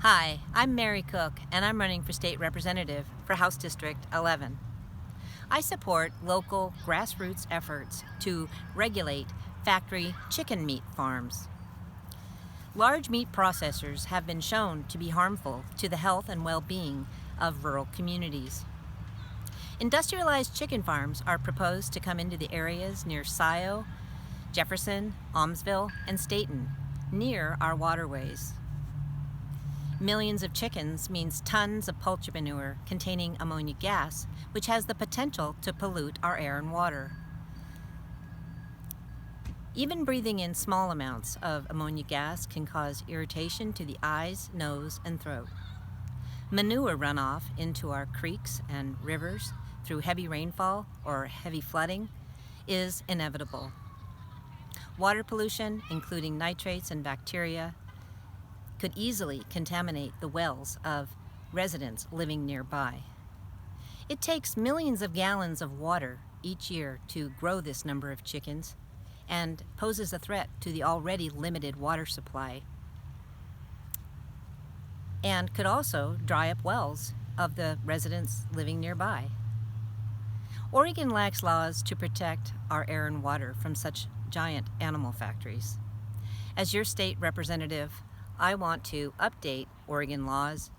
Hi, I'm Mary Cooke, and I'm running for state representative for House District 11. I support local grassroots efforts to regulate factory chicken meat farms. Large meat processors have been shown to be harmful to the health and well-being of rural communities. Industrialized chicken farms are proposed to come into the areas near Scioto, Jefferson, Almsville, and Staten, near our waterways. Millions of chickens means tons of poultry manure containing ammonia gas, which has the potential to pollute our air and water. Even breathing in small amounts of ammonia gas can cause irritation to the eyes, nose, and throat. Manure runoff into our creeks and rivers through heavy rainfall or heavy flooding is inevitable. Water pollution, including nitrates and bacteria, could easily contaminate the wells of residents living nearby. It takes millions of gallons of water each year to grow this number of chickens and poses a threat to the already limited water supply, and could also dry up wells of the residents living nearby. Oregon lacks laws to protect our air and water from such giant animal factories. As your state representative, I want to update Oregon laws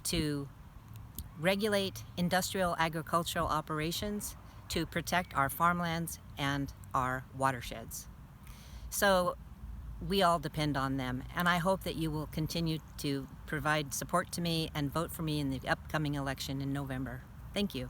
to regulate industrial agricultural operations, to protect our farmlands and our watersheds. So we all depend on them, and I hope that you will continue to provide support to me and vote for me in the upcoming election in November. Thank you.